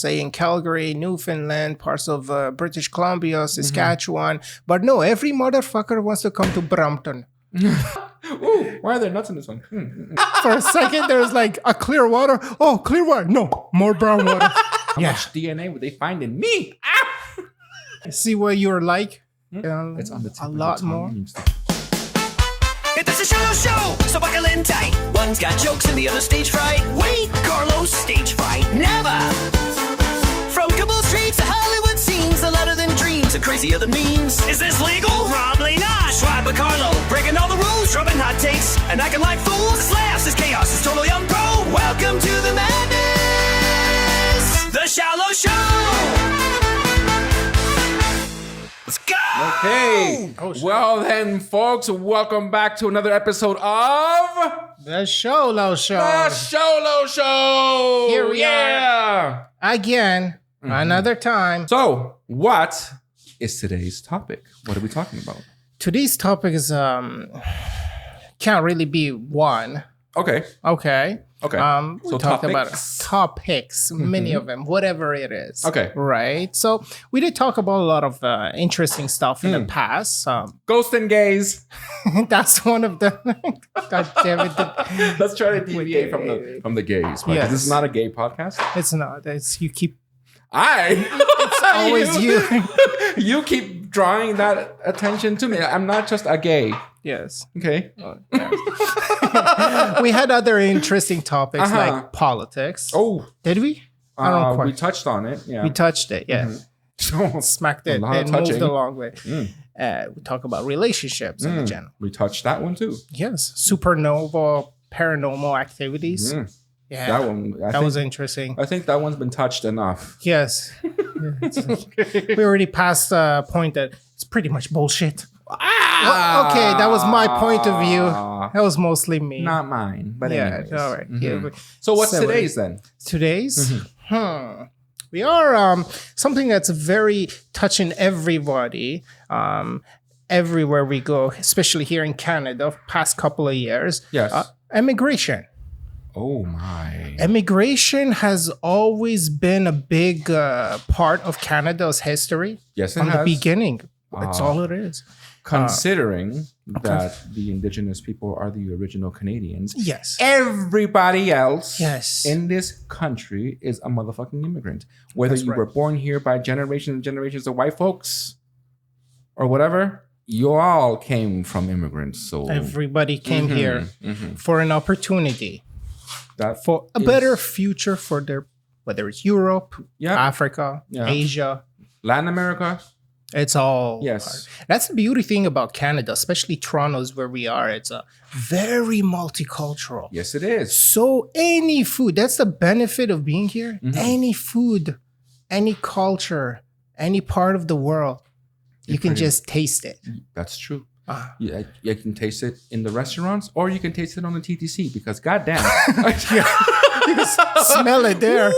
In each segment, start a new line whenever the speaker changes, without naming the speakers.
say in Calgary, Newfoundland, parts of British Columbia, Saskatchewan. But no, every motherfucker wants to come to Brampton.
Ooh, why are there nuts in this one?
For a second, there's like a clear water. Oh, clear water. No, more brown water.
How much DNA would they find in me?
See what you're like?
It's on the tip
a
of
lot
your
more.
tongue.
It's a ShoLo show, so buckle in tight. One's got jokes and the other stage fright. Wait, Carlos, stage fright? Never! From Kabul streets to Hollywood scenes, a louder than dreams and crazier than memes. Is this legal? Probably not. Schwab and Carlo, breaking all the rules, drumming hot takes, and acting like fools. It's laughs, it's chaos, it's totally unpro. Welcome to the madness, the ShoLo show. Let's go!
Okay. Well then, folks, welcome back to another episode of
The ShoLo Show.
The ShoLo Show.
Here we are. Again, another time.
So, what is today's topic? What are we talking about?
Today's topic is can't really be one.
Okay.
Okay. We
So
talk about
topics.
topics, many of them, whatever it is.
Okay.
Right. So we did talk about a lot of interesting stuff in the past.
Ghost and gays.
That's one of them. God damn it.
Let's try to deviate from the gays. Right? 'Cause
Yes.
This is not a gay podcast.
It's not. It's you keep
It's
always you.
You keep drawing that attention to me. I'm not just a gay.
Yes.
Okay.
We had other interesting topics like politics.
Oh,
Did we? I don't quite.
we touched on it. Yeah.
We touched it. Yeah. Smacked it
A lot of
and moved
touching.
a long way. We talk about relationships in the channel.
We touched that one too.
Yes. Supernova paranormal activities. Yeah.
That one.
That was interesting.
I think that one's been touched enough.
Yes. We already passed the point that it's pretty much bullshit. Well, okay, that was my point of view. That was mostly me.
Not mine. But
yeah,
anyways.
all right. Yeah,
So what's
So,
today's then?
today's? We are something that's very touching everybody. Everywhere we go, especially here in Canada, past couple of years.
Yes.
Immigration.
Oh my.
Immigration has always been a big part of Canada's history.
Yes, it
From the
has.
beginning. That's all it is.
Considering that the Indigenous people are the original Canadians.
Yes.
Everybody else
Yes.
in this country is a motherfucking immigrant. Whether
That's
you
right.
were born here by generations and generations of white folks or whatever, you all came from immigrants. So
Everybody came here for an opportunity,
that
for a
is-
better future for their, whether it's Europe, Africa,
Yeah.
Asia.
Latin America.
It's all
Yes.
part. That's the beauty thing about Canada, especially Toronto's where we are. It's a very multicultural.
Yes, it is.
So any food, that's the benefit of being here. Any food, any culture, any part of the world, you can just taste it.
That's true. You can taste it in the restaurants or you can taste it on the TTC because goddamn.
You can smell it there.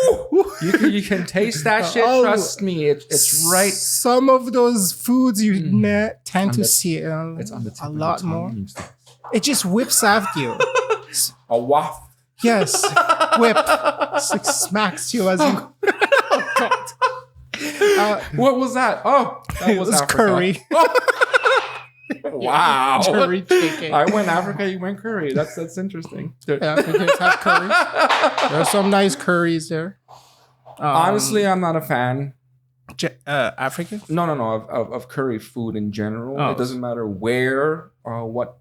You can taste that shit.
Oh.
Trust me, it's right.
Some of those foods you tend to see
It's on the tip
a
of your
lot
tongue.
more. It just whips after you.
A waft.
Yes, whip. It's like smacks you as you. Oh God.
What was that? Oh, that
It was
Africa.
curry.
Wow.
Curry chicken.
I went Africa, you went curry. That's interesting.
Africans have curry. There are some nice curries there.
Honestly, I'm not a fan.
African?
No, of curry food in general.
Oh.
It doesn't matter where or what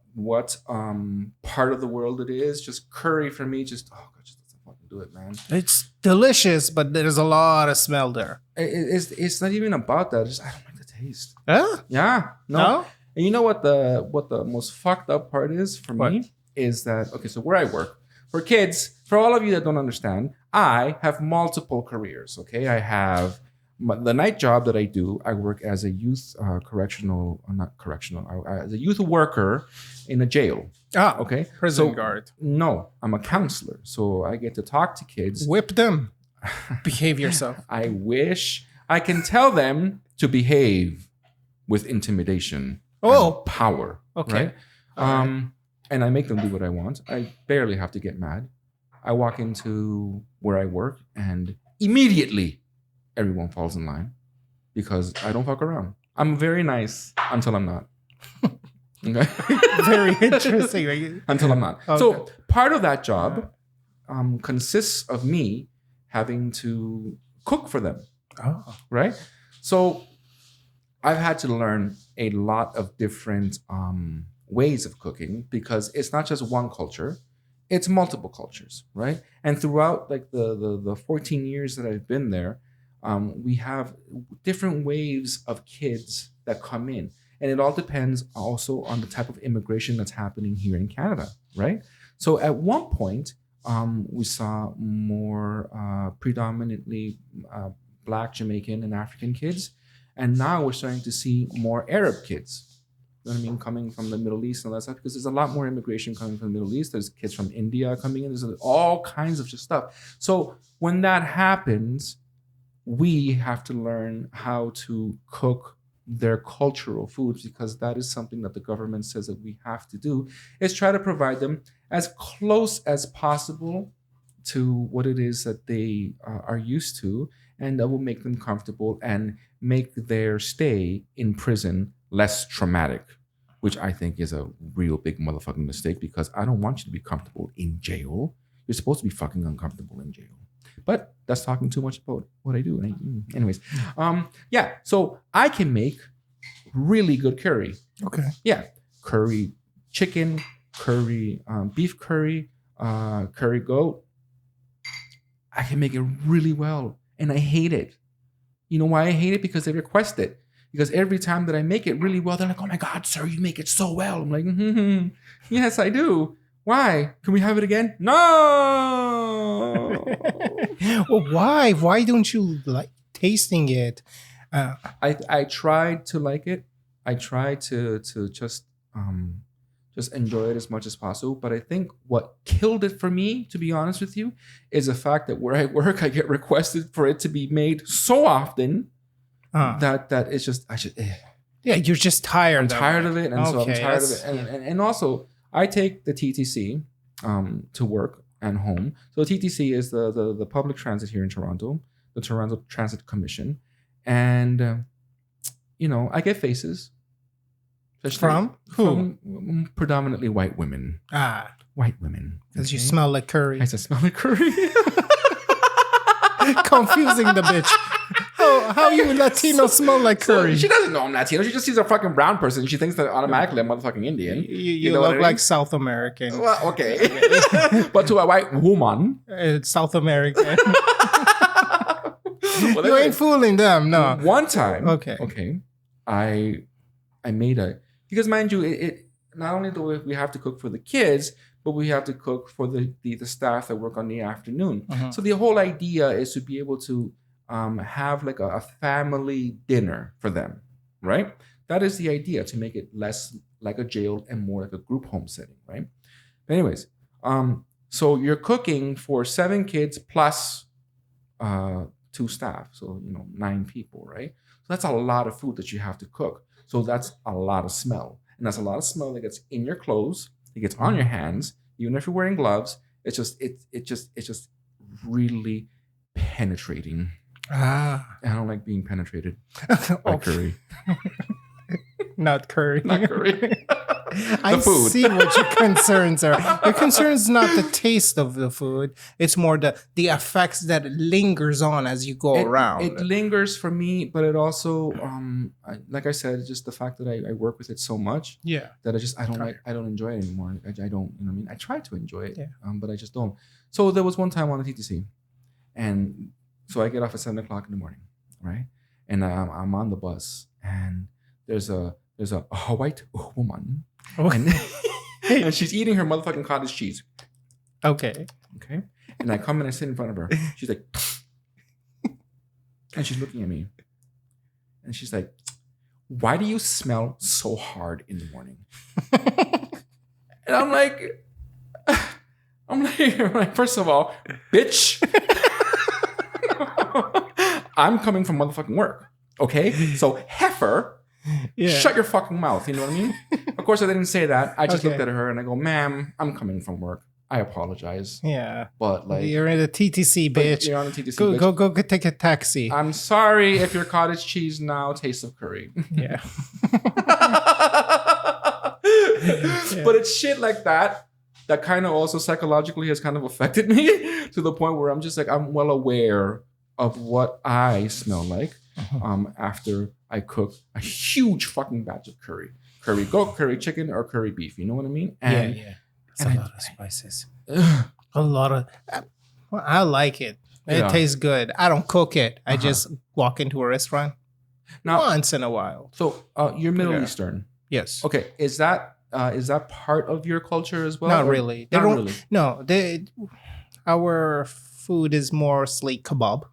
part of the world it is. Just curry for me, just doesn't fucking do it, man.
It's delicious, but there's a lot of smell there.
It's not even about that. Just I don't like the taste.
Huh?
Yeah,
No?
And you know what the most fucked up part is for me is that so where I work for kids, for all of you that don't understand, I have multiple careers. Okay, I have the night job that I do. I work as a youth as a youth worker in a jail. Okay,
Prison guard.
No, I'm a counselor, so I get to talk to kids.
Whip them. Behave yourself.
I wish I can tell them to behave with intimidation.
Oh.
Power.
Okay.
Right? And I make them do what I want. I barely have to get mad. I walk into where I work and immediately everyone falls in line because I don't fuck around. I'm very nice until I'm not. Okay.
Very interesting.
Until I'm not.
Okay.
So part of that job consists of me having to cook for them.
Oh.
Right? So I've had to learn a lot of different ways of cooking because it's not just one culture, it's multiple cultures, right? And throughout like the 14 years that I've been there, we have different waves of kids that come in. And it all depends also on the type of immigration that's happening here in Canada, right? So at one point, we saw more predominantly Black, Jamaican, and African kids. And now we're starting to see more Arab kids, you know what I mean, coming from the Middle East and all that stuff, because there's a lot more immigration coming from the Middle East. There's kids from India coming in. There's all kinds of just stuff. So when that happens, we have to learn how to cook their cultural foods, because that is something that the government says that we have to do, is try to provide them as close as possible to what it is that they are used to, and that will make them comfortable and make their stay in prison less traumatic, which I think is a real big motherfucking mistake, because I don't want you to be comfortable in jail. You're supposed to be fucking uncomfortable in jail. But that's talking too much about what I do. Anyways, yeah. So I can make really good curry.
Okay.
Yeah, curry chicken, curry beef curry, curry goat. I can make it really well, and I hate it. You know why I hate it? Because they request it. Because every time that I make it really well, they're like, "Oh my God, sir, you make it so well." I'm like, yes, I do. Why? Can we have it again? No.
Well, why? Why don't you like tasting it?
I tried to like it. I tried to just enjoy it as much as possible. But I think what killed it for me, to be honest with you, is the fact that where I work, I get requested for it to be made so often that it's just
Yeah, you're just tired.
I'm tired of it, and so I'm tired of it.
Yeah.
And also, I take the TTC to work and home. So the TTC is the public transit here in Toronto, the Toronto Transit Commission, and I get faces.
From who?
From predominantly white women. White women.
Because you smell like curry.
I said, smell like curry.
Confusing the bitch. How you Latino smell like curry?
So she doesn't know I'm Latino. She just sees a fucking brown person. She thinks that automatically I'm motherfucking Indian.
You
know
look
what I mean?
like South American.
Well, okay. But to a white woman.
It's South American.
Well,
You ain't fooling them, no.
One time.
Okay.
I made because mind you, it not only do we have to cook for the kids, but we have to cook for the staff that work on the afternoon.
Uh-huh.
So the whole idea is to be able to have like a family dinner for them, right? That is the idea, to make it less like a jail and more like a group home setting, right? But anyways, so you're cooking for 7 kids plus 2 staff, so 9 people, right? So that's a lot of food that you have to cook. So that's a lot of smell, and that's a lot of smell that gets in your clothes, it gets on your hands, even if you're wearing gloves. It's just really penetrating. I don't like being penetrated by curry.
Not curry.
Not curry.
I
food.
see what your concerns are. Your concern is not the taste of the food. It's more the effects that it lingers on as you go around.
It lingers for me, but it also, like I said, just the fact that I work with it so much.
Yeah.
That I don't enjoy it anymore. I don't, you know what I mean? I try to enjoy it,
Yeah.
but I just don't. So there was one time on the TTC, and so I get off at 7:00 in the morning, right? And I'm on the bus, and there's a white woman.
Oh.
And she's eating her motherfucking cottage cheese.
Okay.
And I come and I sit in front of her. She's like, and she's looking at me. And she's like, "Why do you smell so hard in the morning?" And I'm like, first of all, bitch, I'm coming from motherfucking work. Okay? So heifer.
Yeah.
Shut your fucking mouth. You know what I mean? Of course, I didn't say that. I just
Okay.
looked at her and I go, "Ma'am, I'm coming from work. I apologize.
Yeah.
But like
You're in the TTC,
but
bitch.
you're on a TTC.
Go,
bitch.
go, take a taxi.
I'm sorry if your cottage cheese now tastes of curry.
Yeah.
But it's shit like that kind of also psychologically has kind of affected me to the point where I'm just like, I'm well aware of what I smell like after I cook a huge fucking batch of curry. Curry goat, curry chicken, or curry beef. You know what I mean? And,
yeah. It's a lot of spices. A lot of... Well, I like it. It tastes good. I don't cook it. I just walk into a restaurant once in a while.
So you're Middle Eastern.
Yes.
Okay. Is that part of your culture as well?
Not really.
Not really.
No. Our food is mostly kebab.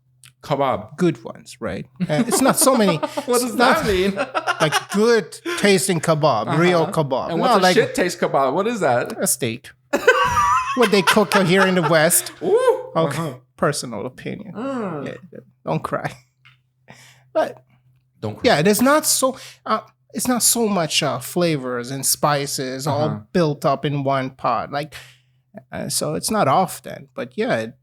Kebab.
Good ones, right? It's not so many.
What does that mean?
Like good tasting kebab, real kebab.
And what's a shit taste kebab? What is that?
A steak. What they cook here in the West.
Ooh.
Okay. Personal opinion. Yeah, don't cry. But
don't cry.
Yeah, it's not so much flavors and spices all built up in one pot. Like, so it's not often. But yeah, it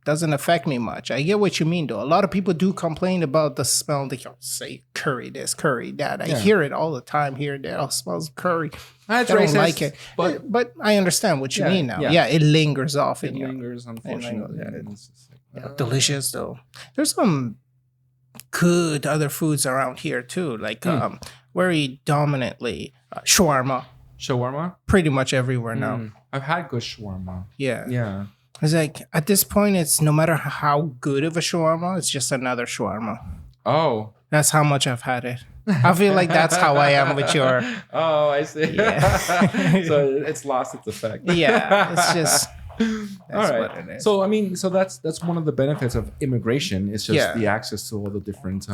doesn't affect me much. I get what you mean, though. A lot of people do complain about the smell. They say curry this, curry that. I hear it all the time here and there. Oh, it smells curry.
That's
I don't
racist,
like it. But I understand what you mean now.
Yeah.
Yeah, it lingers off in you.
It lingers, unfortunately.
Delicious, though. There's some good other foods around here, too. Like very dominantly shawarma.
Shawarma?
Pretty much everywhere now.
I've had good shawarma.
Yeah.
Yeah.
It's like, at this point, it's no matter how good of a shawarma, it's just another shawarma.
Oh.
That's how much I've had it. I feel like that's how I am with your...
Oh, I see.
Yeah.
So it's lost its effect.
Yeah, it's just...
That's what it is. So, I mean, that's one of the benefits of immigration. It's just the access to all the different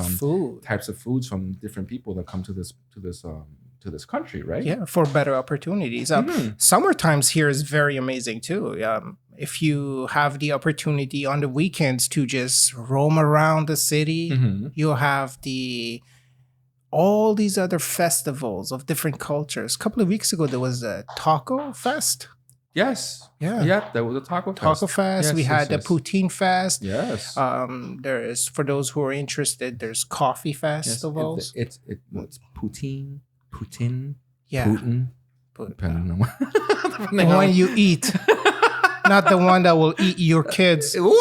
types of foods from different people that come to this country, right?
Yeah, for better opportunities. Summer times here is very amazing too. If you have the opportunity on the weekends to just roam around the city, you'll have all these other festivals of different cultures. A couple of weeks ago, there was a taco fest.
Yes.
Yeah.
Yeah, there was a taco fest.
Taco fest.
Yes,
we had the poutine fest.
Yes.
There is, for those who are interested, there's coffee festivals.
It's poutine,
yeah.
Putin, depending on
the one you eat, not the one that will eat your kids.
All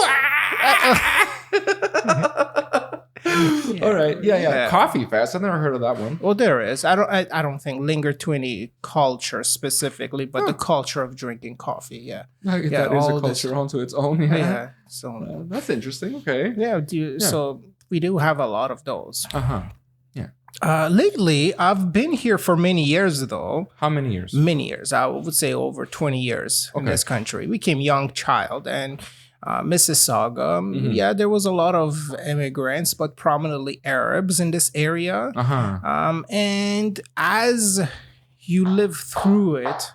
right. Yeah. Coffee fest. I've never heard of that one.
Well, there is. I don't think linger to any culture specifically, but the culture of drinking coffee. Yeah.
That is a culture onto its own.
Yeah. So
that's interesting. Okay.
Yeah. So we do have a lot of those.
Yeah.
Lately, I've been here for many years, though.
How many years?
Many years. I would say over 20 years in this country. We came young child and Mississauga. Yeah, there was a lot of immigrants, but prominently Arabs in this area. And as you live through it,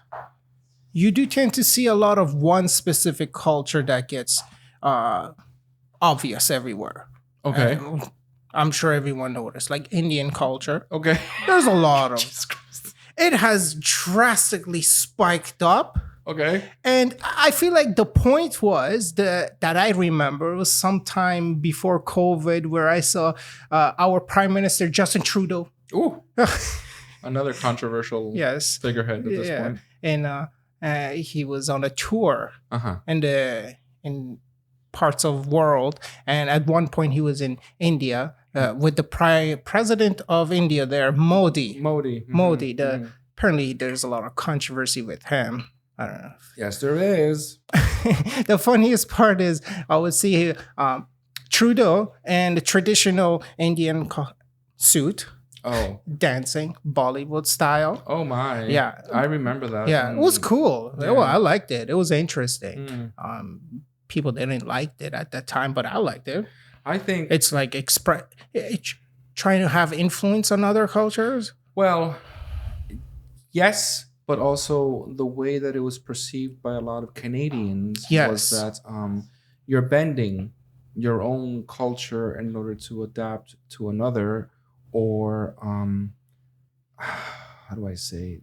you do tend to see a lot of one specific culture that gets obvious everywhere.
Okay.
I'm sure everyone noticed, like Indian culture.
Okay.
There's a lot of... It has drastically spiked up.
Okay.
And I feel like the point was that I remember was sometime before COVID where I saw our Prime Minister, Justin Trudeau.
Ooh. Another controversial figurehead at this point.
And he was on a tour in parts of world. And at one point he was in India with the president of India there, Modi. Modi. Apparently there's a lot of controversy with him. I don't know.
Yes, there is.
The funniest part is I would see Trudeau in the traditional Indian suit.
Oh.
Dancing, Bollywood style.
Oh, my.
Yeah.
I remember that.
Yeah, it was cool. Yeah. Well, I liked it. It was interesting. People didn't like it at that time, but I liked it.
I think...
It's like trying to have influence on other cultures.
Well, yes, but also the way that it was perceived by a lot of Canadians was that you're bending your own culture in order to adapt to another, or how do I say?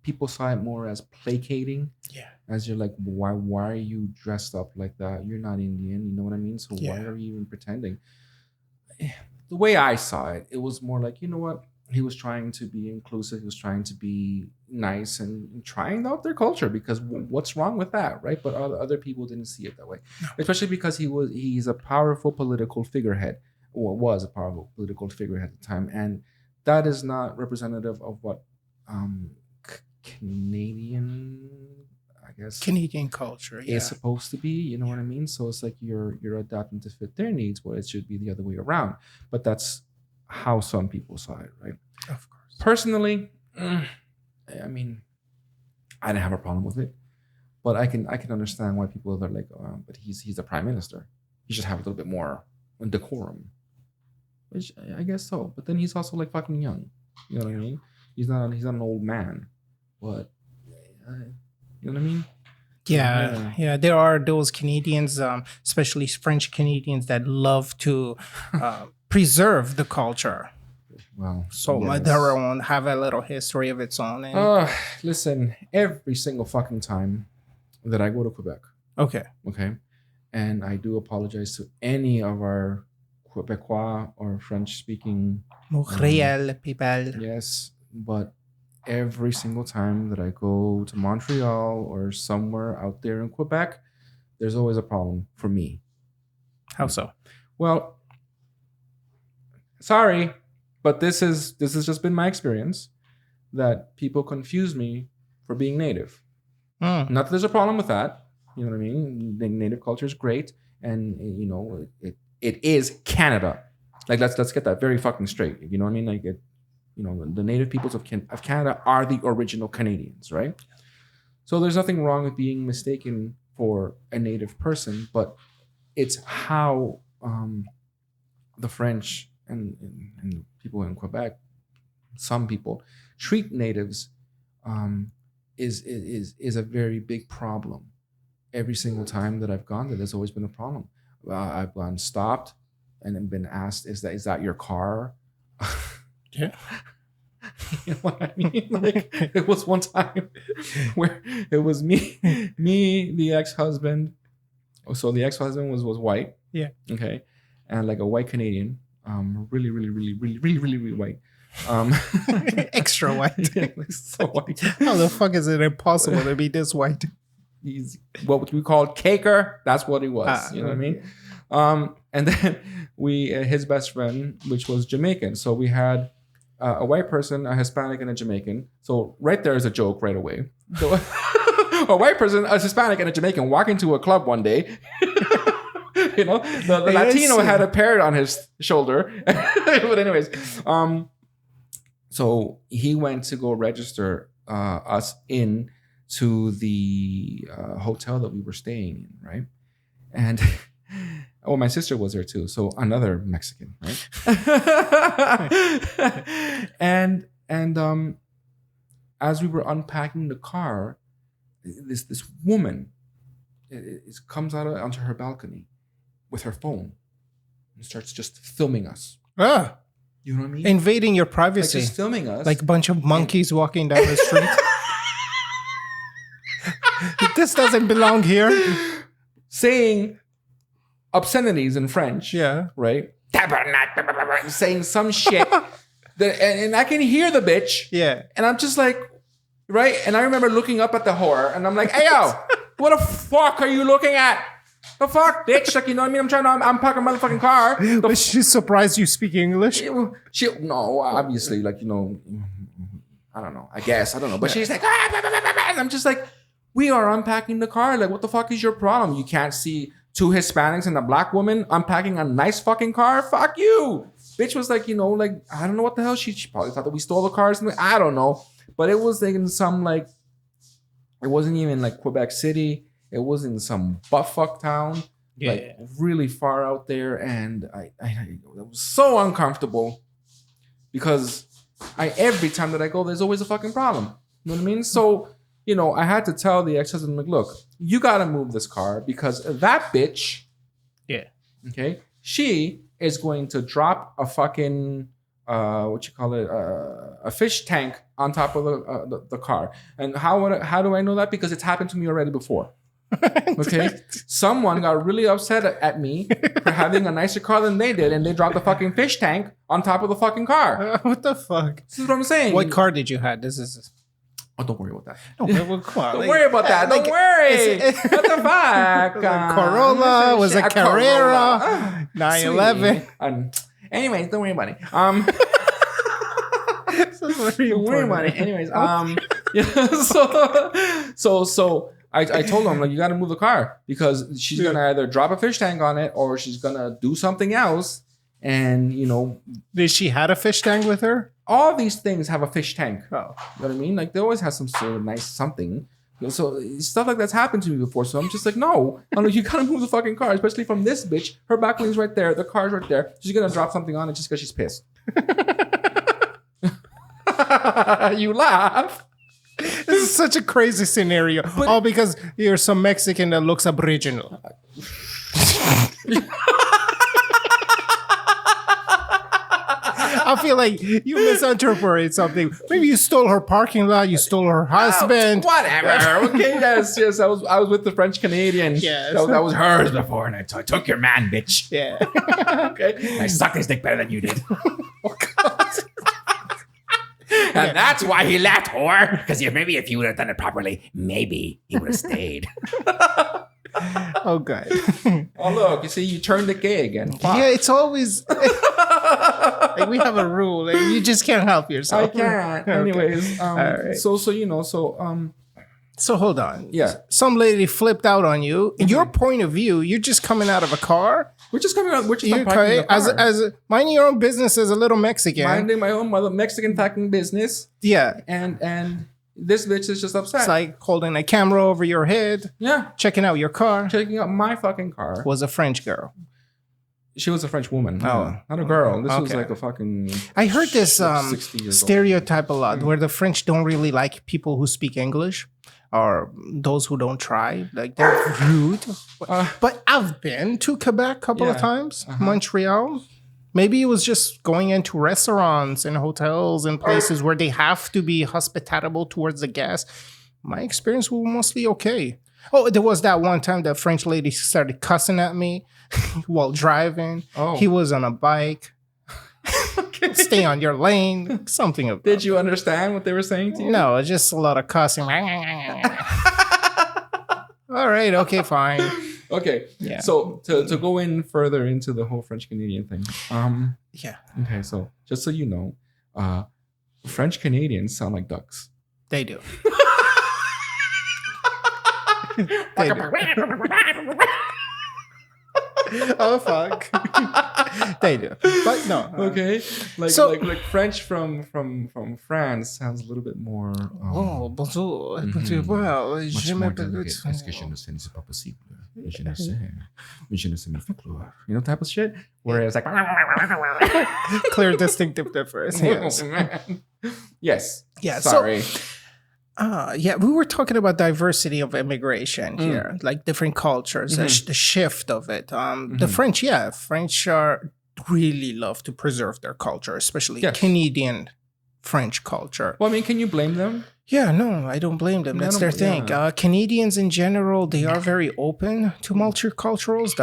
People saw it more as placating.
Yeah.
as you're like, why are you dressed up like that? You're not Indian, you know what I mean? So why are you even pretending? The way I saw it, it was more like, you know what? He was trying to be inclusive. He was trying to be nice and trying out their culture, because what's wrong with that, right? But other people didn't see it that way, especially because he's a powerful political figurehead, or was a powerful political figurehead at the time, and that is not representative of what Canadian, I guess,
Canadian culture
is supposed to be. You know what I mean? So it's like you're adapting to fit their needs, where it should be the other way around. But that's how some people saw it, right?
Of course.
Personally, I mean, I didn't have a problem with it, but I can understand why people are like, but he's the prime minister. He should have a little bit more decorum, which I guess so. But then he's also like fucking young. You know what I mean? He's not an old man, but you know what I mean?
Yeah. There are those Canadians, especially French Canadians, that love to preserve the culture.
Well,
So
yes.
their own have a little history of its own. And,
Listen, every single fucking time that I go to Quebec,
okay.
and I do apologize to any of our Quebecois or French-speaking
Montreal people.
yes, but every single time that I go to Montreal or somewhere out there in Quebec, there's always a problem for me.
How so?
Well, sorry, but this has just been my experience, that people confuse me for being native. Not that there's a problem with that. You know what I mean? The native culture is great, and you know it is Canada. Like let's get that very fucking straight. You know what I mean? Like the native peoples of Canada are the original Canadians, right? So there's nothing wrong with being mistaken for a native person, but it's how the French and people in Quebec, some people treat natives, is a very big problem. Every single time that I've gone there, there's always been a problem. I've gone stopped and then been asked, "Is that your car?"
Yeah.
You know what I mean? Like it was one time where it was me, the ex-husband. So the ex-husband was white.
Yeah.
Okay. And like a white Canadian, really white.
Extra white.
Yeah, like so white.
How the fuck is it impossible to be this white?
He's what we call caker. That's what he was. You know what I mean? And then his best friend, which was Jamaican. So we had a white person, a Hispanic, and a Jamaican. So right there is a joke right away. So a white person, a Hispanic, and a Jamaican walk into a club one day. You know, the Latino had a parrot on his shoulder. But anyways, so he went to go register us in to the hotel that we were staying in, right? And my sister was there too, so another Mexican, right? and as we were unpacking the car, this woman comes out onto her balcony with her phone and starts just filming us. You know what I mean?
Invading your
Like
privacy.
just filming us.
Like a bunch of monkeys walking down the street. This doesn't belong here.
Saying obscenities in French.
Yeah.
Right? Saying some shit. And I can hear the bitch.
Yeah.
And I'm just like, right? And I remember looking up at the whore and I'm like, hey, yo, what the fuck are you looking at? The fuck, bitch? Like, you know what I mean? I'm trying to unpack a motherfucking car.
Was she surprised you speak English?
No, obviously, like, you know, I don't know. I guess. I don't know. But she's like, and I'm just like, we are unpacking the car. Like, what the fuck is your problem? You can't see two Hispanics and a black woman unpacking a nice fucking car? Fuck you. Bitch was like, you know, like, I don't know what the hell. She probably thought that we stole the cars. I don't know. But it was like in some, like, it wasn't even like Quebec City. It was in some buttfuck town.
Yeah.
Like really far out there. And I it was so uncomfortable because every time that I go, there's always a fucking problem. You know what I mean? So, you know, I had to tell the ex-husband, like, look, you got to move this car because that bitch,
Yeah.
okay, she is going to drop a fucking a fish tank on top of the car. And how do I know that? Because it's happened to me already before. Okay, someone got really upset at me for having a nicer car than they did, and they dropped the fucking fish tank on top of the fucking car.
What the fuck?
This is what I'm saying.
What car did you have? This is.
Oh, don't worry about that.
No, well, come on,
Don't worry about that. Don't worry. What the fuck?
Corolla? Was it Carrera? 911?
Anyways, don't worry about it.
Don't
worry about it. Anyways, so I told him, like, you got to move the car because she's going to either drop a fish tank on it or she's going to do something else. And,
Did she had a fish tank with her?
All these things have a fish tank.
Oh.
You know what I mean? Like, they always have some sort of nice something. So stuff like that's happened to me before. So I'm just like, no. I'm like, you got to move the fucking car, especially from this bitch. Her back wing's right there. The car's right there. She's going to drop something on it just because she's pissed. You laugh.
This is such a crazy scenario. All because you're some Mexican that looks aboriginal. I feel like you misinterpreted something. Maybe you stole her parking lot. You stole her husband.
Whatever. Okay. Yes. I was with the French Canadian.
Yes.
That was hers before, and I took your man, bitch.
Yeah.
Okay. I sucked his dick better than you did. Oh God. And that's why he left, whore. Because maybe if you would have done it properly, maybe he would have stayed.
Oh, God.
Oh, look. You see, you turned the gay again. Fuck.
Yeah, it's always... like, we have a rule. Like, you just can't help yourself.
I can't.
Okay.
Anyways.
All right.
So
hold on.
Yeah.
Some lady flipped out on you. In your point of view, you're just coming out of a car.
We're just coming out. We're just
as minding your own business as a little Mexican.
Minding my own mother Mexican fucking business.
Yeah.
And this bitch is just upset.
It's like holding a camera over your head.
Yeah.
Checking out your car.
Checking out my fucking car.
Was a French girl.
She was a French woman.
Oh.
Not a girl. This was
Okay.
like a fucking...
I heard this
60 years
stereotype a lot where the French don't really like people who speak English or those who don't try. Like, they're rude. But I've been to Quebec a couple of times. Montreal. Maybe it was just going into restaurants and hotels and places where they have to be hospitable towards the guests. My experience was mostly okay. Oh, there was that one time that French lady started cussing at me while driving.
Oh.
He was on a bike. Okay. Stay on your lane. Something of
Did you understand what they were saying to you?
No, just a lot of cussing. All right, okay, fine.
Okay.
Yeah.
So to go in further into the whole French Canadian thing.
Yeah.
Okay, so just so you know, French Canadians sound like ducks.
They do. They do. Oh fuck. They do. But no.
Okay. Like French from France sounds a little bit more
Oh, bonjour. Well, je m'appelle.
Est-ce que je ne sais, c'est pas possible. Je ne sais. Je ne sais mes folklore. You know, type of shit. Whereas like
Clear distinctive difference. Yes.
Yes.
Yeah.
Sorry.
We were talking about diversity of immigration here, like different cultures, the shift of it. The French, French really love to preserve their culture, especially Canadian French culture.
Well, I mean, can you blame them?
Yeah, no, I don't blame them. That's their thing. Canadians in general, they are very open to multiculturals.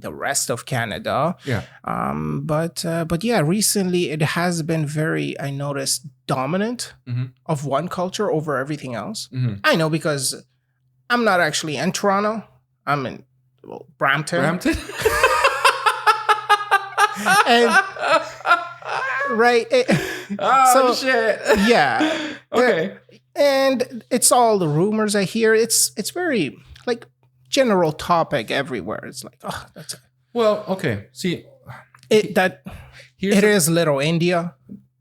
The rest of Canada.
Yeah.
But yeah, recently it has been very, I noticed, dominant of one culture over everything else. I know because I'm not actually in Toronto. I'm in Brampton. And right.
Shit.
Yeah.
Okay.
And it's all the rumors I hear. It's very like general topic everywhere. It's like, oh, that's it.
Well, okay. See,
it is Little India.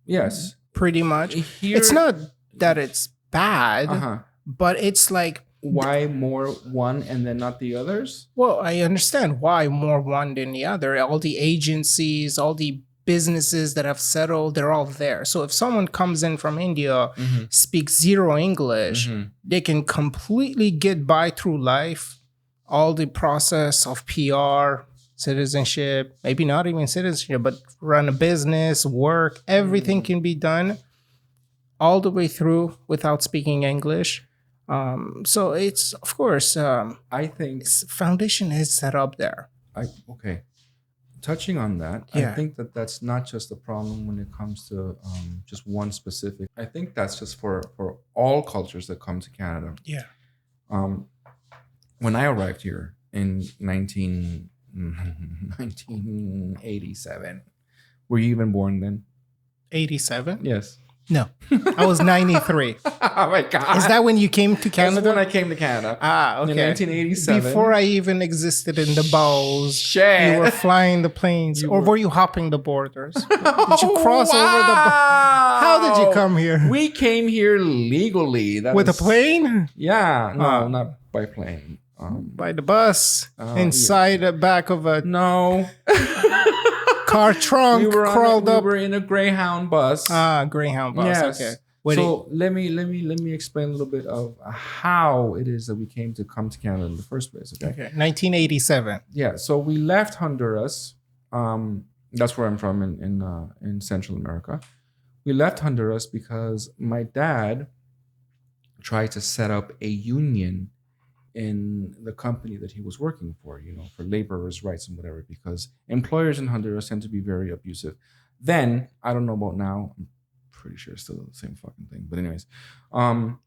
Yes.
Pretty much. It's not that it's bad, but it's like,
why more one and then not the others?
Well, I understand why more one than the other. All the agencies, all the businesses that have settled, they're all there. So if someone comes in from India, speaks zero English, they can completely get by through life. All the process of PR, citizenship, maybe not even citizenship, but run a business, work, everything can be done all the way through without speaking English. So it's, of course,
I think
foundation is set up there.
okay. Touching on that,
Yeah.
I think that that's not just a problem when it comes to just one specific. I think that's just for all cultures that come to Canada.
Yeah.
When I arrived here in 1987, were you even born then?
87?
Yes.
No, I was 93.
Oh my God.
Is that when you came to
That's
Canada?
when I came to Canada.
Ah, okay.
In 1987.
Before I even existed in the bowels,
Shit.
you were flying the planes, or were you hopping the borders? Did you cross over the? How did you come here?
We came here legally.
With a plane?
Yeah, no, not by plane.
By the bus? Inside the back of a
No,
car trunk? Crawled up?
We were in a Greyhound bus.
Greyhound bus.
Yes.
Okay.
So let me explain a little bit of how it is that we came to Canada in the first place. Okay.
1987.
Yeah. So we left Honduras. That's where I'm from in Central America. We left Honduras because my dad tried to set up a union in the company that he was working for, for laborers' rights and whatever, because employers in Honduras tend to be very abusive. Then, I don't know about now, I'm pretty sure it's still the same fucking thing. But anyways, and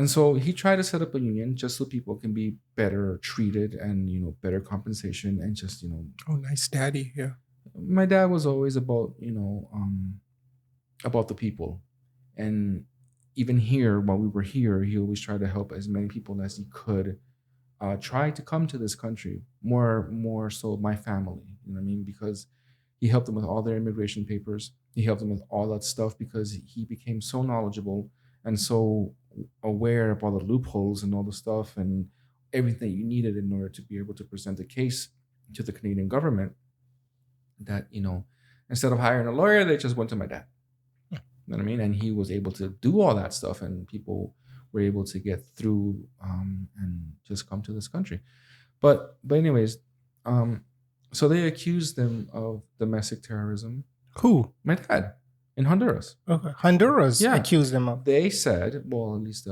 so he tried to set up a union just so people can be better treated and, better compensation and just,
Oh, nice daddy. Yeah.
my dad was always about, about the people. And even here, while we were here, he always tried to help as many people as he could try to come to this country. More so my family, you know what I mean? Because he helped them with all their immigration papers. He helped them with all that stuff because he became so knowledgeable and so aware of all the loopholes and all the stuff and everything you needed in order to be able to present a case to the Canadian government that, instead of hiring a lawyer, they just went to my dad. You know what I mean? And he was able to do all that stuff and people were able to get through and just come to this country. But anyways, so they accused them of domestic terrorism.
Who?
My dad in Honduras.
Okay. Honduras accused them of.
They said, well, at least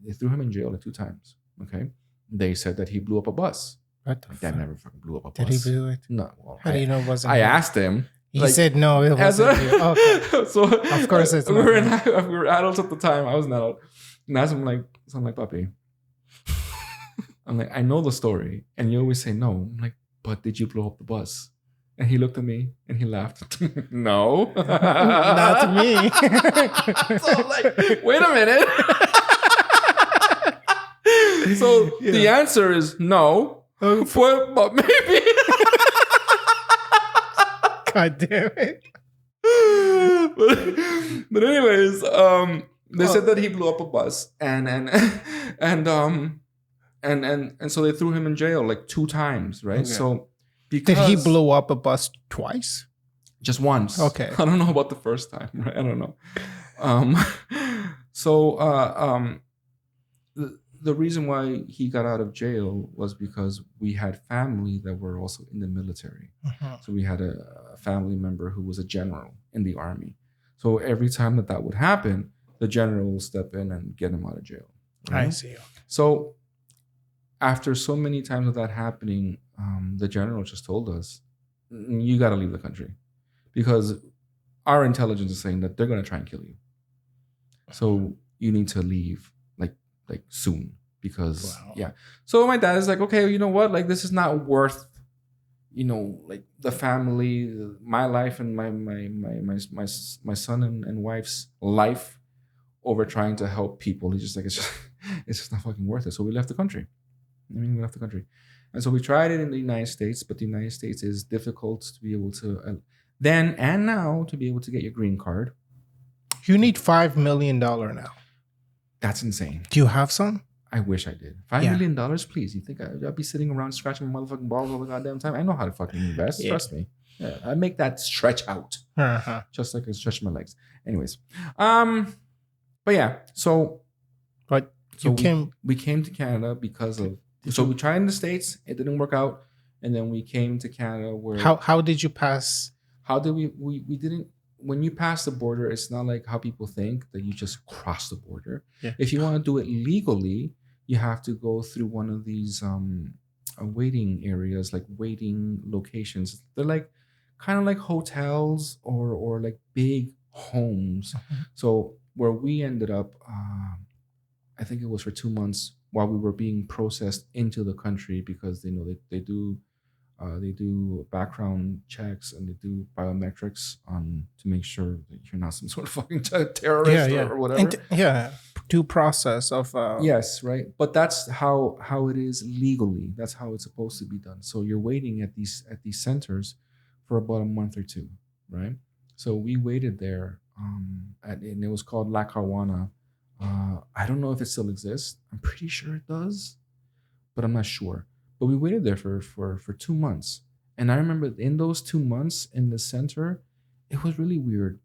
they threw him in jail 2 times. Okay. They said that he blew up a bus.
What the
My dad never fucking blew up a
Did
bus.
he do it?
No. Well,
How do you know it wasn't
I
him?
asked him.
He said no, it wasn't you. Okay.
So
Of course it's
we
not
were
him.
we were adults at the time. I was an adult. And I asked him so I'm like, puppy. I'm like, I know the story. And you always say no. I'm like, but did you blow up the bus? And he looked at me and he laughed. No.
Not to me.
So I'm like, wait a minute. So the answer is no. But maybe.
God damn it.
but anyways, they said that he blew up a bus and so they threw him in jail 2 times, right?
Okay.
So because
Did he blow up a bus twice?
just once.
Okay.
I don't know about the first time, right? I don't know. The reason why he got out of jail was because we had family that were also in the military. So we had a family member who was a general in the army. So every time that would happen, the general will step in and get him out of jail. Right?
I see.
So after so many times of that happening, the general just told us, you got to leave the country because our intelligence is saying that they're going to try and kill you. So you need to leave like soon because So my dad is like, okay, you know what? This is not worth, the family, my life and my son and wife's life over trying to help people. He's just like, it's just not fucking worth it. So we left the country. We left the country. And so we tried it in the United States, but the United States is difficult to be able to, then and now, to be able to get your green card.
You need $5 million now.
That's insane.
Do you have some?
I wish I did. $5 million, please. You think I'd be sitting around scratching my motherfucking balls all the goddamn time? I know how to fucking invest.
Yeah.
Trust me. Yeah, I make that stretch out. Just like I stretch my legs. Anyways. But yeah. So
But you came.
We came to Canada because of... So we tried in the States. It didn't work out. And then we came to Canada where...
How did you pass?
How did we didn't... When you pass the border, it's not like how people think that you just cross the border.
Yeah.
If you want to do it legally, you have to go through one of these waiting areas, like waiting locations. They're like kind of like hotels or like big homes. So where we ended up, I think it was for 2 months while we were being processed into the country, because they do background checks and they do biometrics to make sure that you're not some sort of fucking terrorist or whatever.
And due process of
yes, right. But that's how it is legally. That's how it's supposed to be done. So you're waiting at these centers for about a month or two, right? So we waited there, and it was called La Caruana. I don't know if it still exists. I'm pretty sure it does, but I'm not sure. But we waited there for 2 months. And I remember in those 2 months in the center, it was really weird.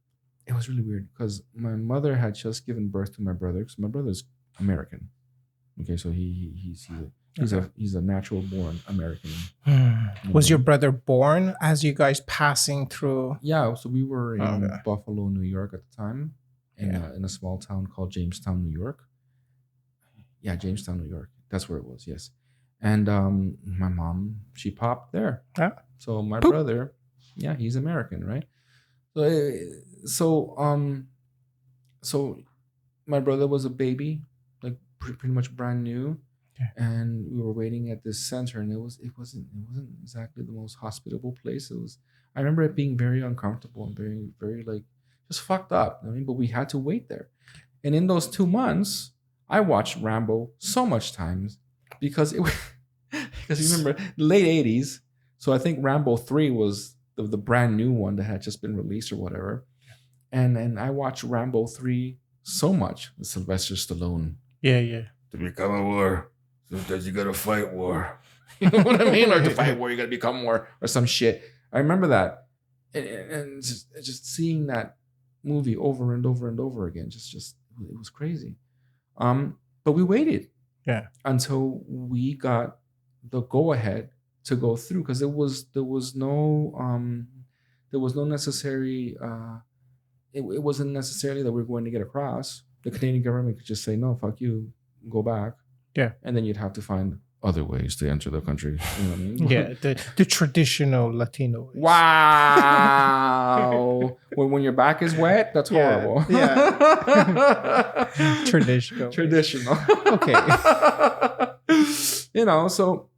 It was really weird because my mother had just given birth to my brother, because my brother's American. Okay, so he's a natural born American.
Was your brother born as you guys passing through?
Yeah, so we were in Buffalo, New York at the time, in a small town called Jamestown, New York. Yeah, Jamestown, New York. That's where it was, yes. And my mom, she popped there.
Yeah.
So my brother, yeah, he's American, right? So my brother was a baby, like pretty much brand new. Yeah. And we were waiting at this center, and it wasn't exactly the most hospitable place. I remember it being very uncomfortable and very, very like just fucked up. I mean, but we had to wait there. And in those 2 months, I watched Rambo so much times because you remember late 80s. So I think Rambo 3 was the brand new one that had just been released or whatever. And I watched Rambo 3 so much with Sylvester Stallone.
Yeah.
To become a war, sometimes you gotta fight war. You know what I mean? Or to fight war, you gotta become war or some shit. I remember that. And just seeing that movie over and over and over again, just it was crazy. But we waited.
Yeah.
Until we got the go ahead to go through, because there was no necessary it wasn't necessarily that we were going to get across. The Canadian government could just say, no, fuck you, go back.
Yeah. And
then you'd have to find other ways to enter the country. You know what I mean?
Yeah, the traditional Latino ways.
Wow. when your back is wet, that's horrible.
Yeah. Traditional.
Okay. So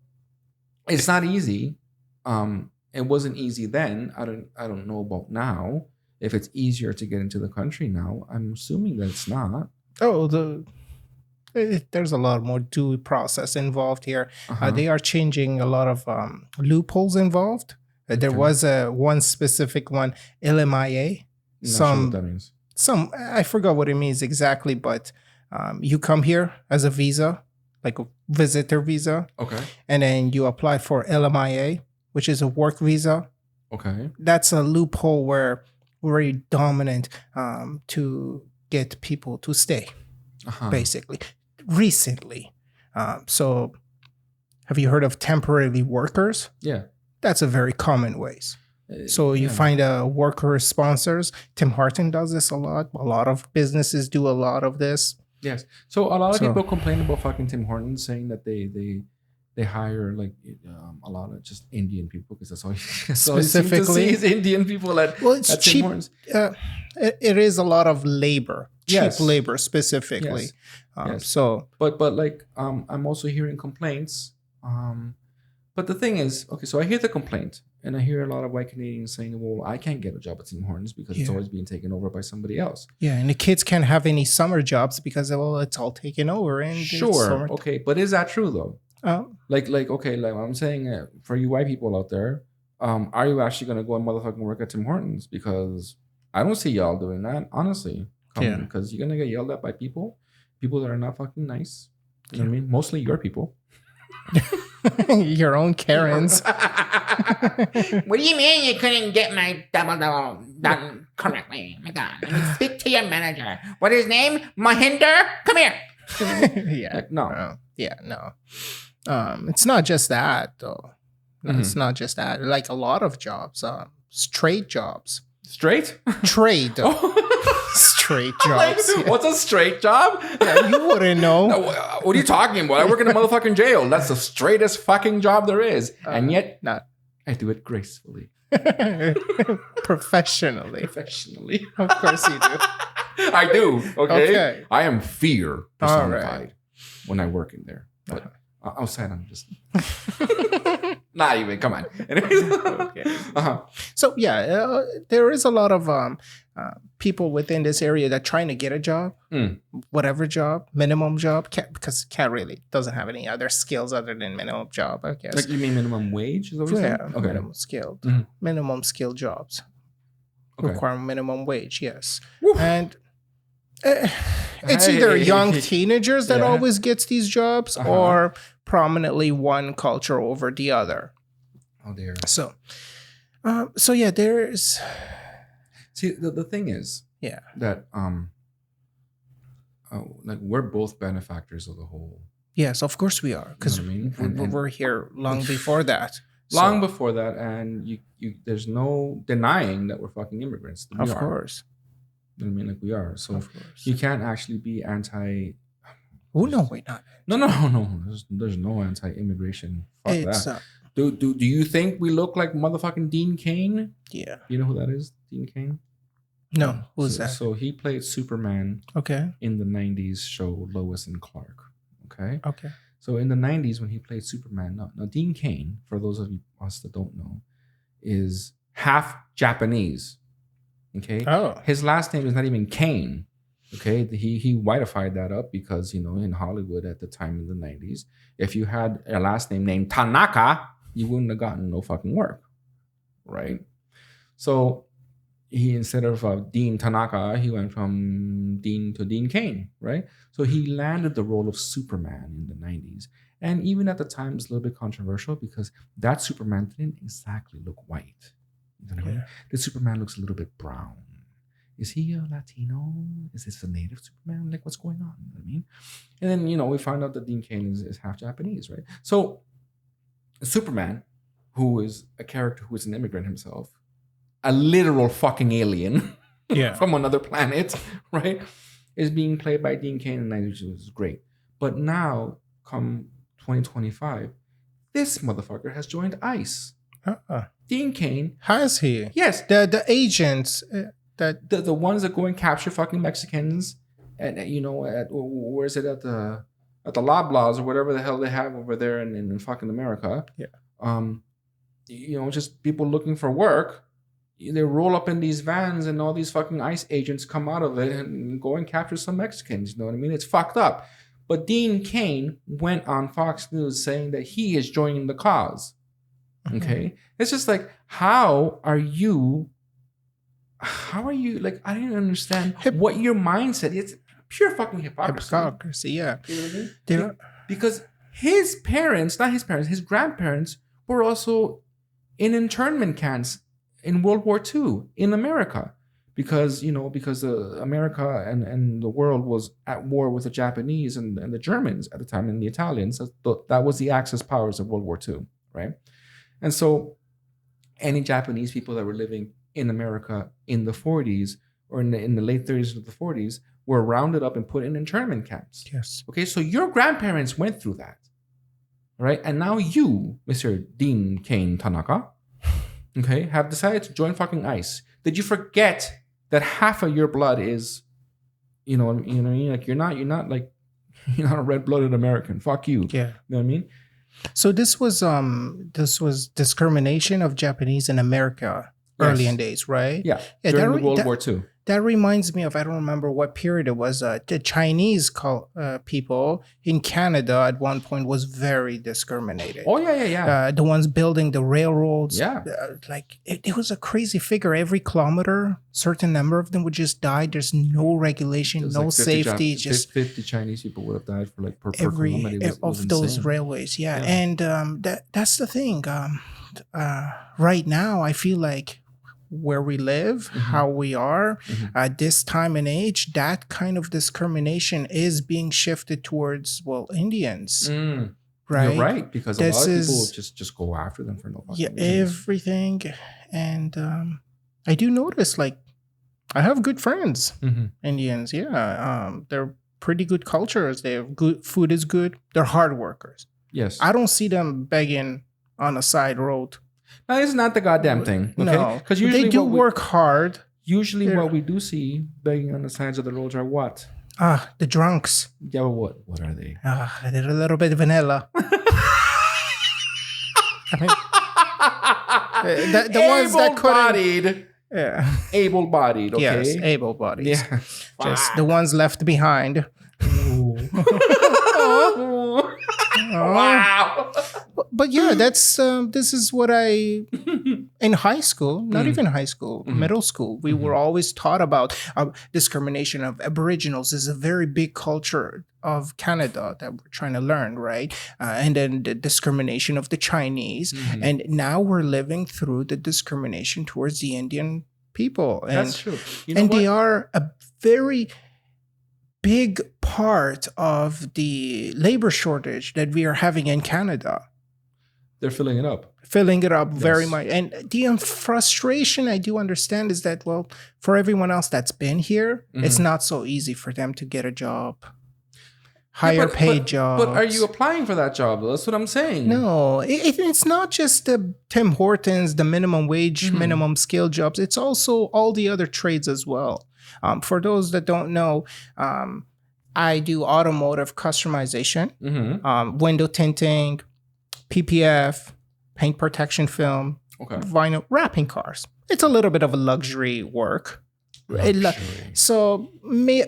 it's not easy. It wasn't easy then. I don't know about now. If it's easier to get into the country now, I'm assuming that it's not.
There's a lot more due process involved here. They are changing a lot of loopholes involved. There was one specific one, LMIA.
Not sure what that means.
I forgot what it means exactly, but you come here as a visa, like a visitor visa.
Okay.
And then you apply for LMIA, which is a work visa.
Okay.
That's a loophole where very dominant to get people to stay, basically. Recently. So have you heard of temporary workers?
Yeah.
That's a very common ways. So you find worker sponsors. Tim Hortons does this a lot. A lot of businesses do a lot of this.
Yes. So a lot of people complain about fucking Tim Hortons, saying that they hire like a lot of just Indian people, because that's all specifically is Indian people at
it's
at
cheap.
Tim Hortons.
It is a lot the labor.
Yes.
Cheap labor specifically.
Yes.
So,
but like I'm also hearing complaints. But the thing is, okay, so I hear the complaint, and I hear a lot of white Canadians saying, "Well, I can't get a job at Tim Hortons because it's always being taken over by somebody else."
Yeah, and the kids can't have any summer jobs because it's all taken over. And
sure, okay, but is that true though? Like I'm saying, for you white people out there, are you actually gonna go and motherfucking work at Tim Hortons? Because I don't see y'all doing that, honestly. Because you're gonna get yelled at by people that are not fucking nice. You know what I mean? Mostly your people.
Your own Karens.
What do you mean you couldn't get my double done correctly? My God. Let me speak to your manager. What is his name? Mahinder? Come here.
Yeah.
Like, no.
No. It's not just that though. It's not just that. Like a lot of jobs, straight jobs.
Straight?
Trade. Straight jobs.
Like, what's a straight job?
Yeah, you wouldn't know.
What are you talking about? I work in a motherfucking jail. That's the straightest fucking job there is. And yet,
Not
I do it gracefully.
professionally.
Professionally.
Of course you do.
I do. Okay?
Okay.
I am fear personified
All right.
when I work in there. But outside, I'm just not even. Come on. Anyways.
Okay. So yeah, there is a lot of people within this area that trying to get a job, whatever job, minimum job, because can't really doesn't have any other skills other than minimum job, I guess.
Like you mean minimum wage? Is that what you're
Yeah,
saying? Okay.
minimum skilled jobs
Okay.
require minimum wage. Yes,
Woo.
and it's either young teenagers that
Yeah.
always gets these jobs or prominently one culture over the other.
Oh dear.
So yeah, there's
See, the thing is that like we're both benefactors of the whole.
yes, of course we are, because
You know what I mean? And-
we're here long before that.
Long
So,
before that, and you there's no denying that we're fucking immigrants. We
of
are.
course,
You know what I mean? Like we are. So
of course.
you can't actually be anti.
Oh no, wait, not.
No. There's no anti-immigration. Fuck
It's
that. Do you think we look like motherfucking Dean Cain?
yeah.
You know who that is? Dean Cain?
No, who's that?
So he played Superman
Okay,
in the 90s show Lois and Clark. Okay.
okay.
So in the 90s when he played Superman, now Dean Cain, for those of us that don't know, is half Japanese. Okay.
Oh,
His last name is not even Kane. Okay. He whiteified that up because, you know, in Hollywood at the time in the 90s, if you had a last name named Tanaka, you wouldn't have gotten no fucking work. Right. So he, instead of Dean Tanaka, he went from Dean to Dean Cain. Right. So he landed the role of Superman in the 90s. And even at the time, it's a little bit controversial because that Superman didn't exactly look white. You know what I mean?
yeah.
The Superman looks a little bit brown. Is he a Latino? Is this a native Superman? Like, what's going on? You know what I mean? And then, you know, we find out that Dean Cain is half Japanese, right? So Superman, who is a character who is an immigrant himself, a literal fucking alien
Yeah.
from another planet, right, is being played by Dean Cain in the 90s, which is great. But now, come 2025, this motherfucker has joined ICE. Dean Cain,
Has he?
yes,
The agents that
the ones that go and capture fucking Mexicans, and you know, where is it at the Loblaws or whatever the hell they have over there in fucking America.
Yeah.
You know, just people looking for work. They roll up in these vans and all these fucking ICE agents come out of it and go and capture some Mexicans. You know what I mean? It's fucked up. But Dean Cain went on Fox News saying that he is joining the cause. Okay. It's just like, how are you like, I didn't understand what your mindset is. It's pure fucking hypocrisy.
hypocrisy, yeah.
You know what I mean?
They're-
Because his parents, not his parents, his grandparents were also in internment camps in World War II in America. Because, you know, because America and the world was at war with the Japanese and the Germans at the time and the Italians. That was the Axis powers of World War II, right? And so any Japanese people that were living in America in the 40s or in the late 30s to the 40s were rounded up and put in internment camps.
Yes.
Okay, so your grandparents went through that, right? And now you, Mr. Dean Cain Tanaka, okay, have decided to join fucking ICE. Did you forget that half of your blood is, you know what I mean? Like you're not a red-blooded American. Fuck you.
Yeah.
You know what I mean?
So this was discrimination of Japanese in America early
Yes.
in days, right?
Yeah.
Yeah,
During
that-
World
that-
War II.
That reminds me of, I don't remember what period it was. The Chinese people in Canada at one point was very discriminated.
Oh yeah.
The ones building the railroads.
Yeah.
Like it was a crazy figure. Every kilometer, certain number of them would just die. There's no regulation,
There's
no
like 50
safety. Just
50 Chinese people would have died for like per
every
kilometer. It was
of those
insane.
railways. Yeah.
Yeah.
And that's the thing. Right now, I feel like where we live, how we are at this time and age, that kind of discrimination is being shifted towards, well, Indians.
Mm.
right?
You're right, because a
This
lot of people
is-
just go after them for no fucking
Yeah,
reason.
everything. And I do notice, like, I have good friends,
Mhm.
Indians. Yeah, they're pretty good cultures. They have good food is good. They're hard workers.
Yes.
I don't see them begging on a side road.
No, it's not the goddamn thing. Okay?
No,
Because
but
usually
they do
what we-
work hard.
Usually,
They're-
what we do see begging on the sides of the roads are what?
The drunks.
Yeah, but what are they?
They're a little bit vanilla. I mean, the ones that couldn't.
Able-bodied.
Yeah.
Able-bodied. Okay.
Yes, able bodies.
Yeah.
Just the ones left behind.
Wow.
But yeah, that's this is what I in high school, not even high school, middle school, we were always taught about discrimination of Aboriginals is a very big culture of Canada that we're trying to learn, right? And then the discrimination of the Chinese, and now we're living through the discrimination towards the Indian people, and
That's true. You know
and
what?
they are a very big part of the labor shortage that we are having in Canada.
They're filling it up.
Filling it up very
Yes.
much. And the frustration I do understand is that, well, for everyone else that's been here, it's not so easy for them to get a job, higher paid jobs.
But are you applying for that job? That's what I'm saying.
No, it's not just the Tim Hortons, the minimum wage, minimum skill jobs. It's also all the other trades as well. For those that don't know, I do automotive customization, window tinting, PPF, paint protection film,
Okay.
vinyl wrapping cars. It's a little bit of a luxury work. So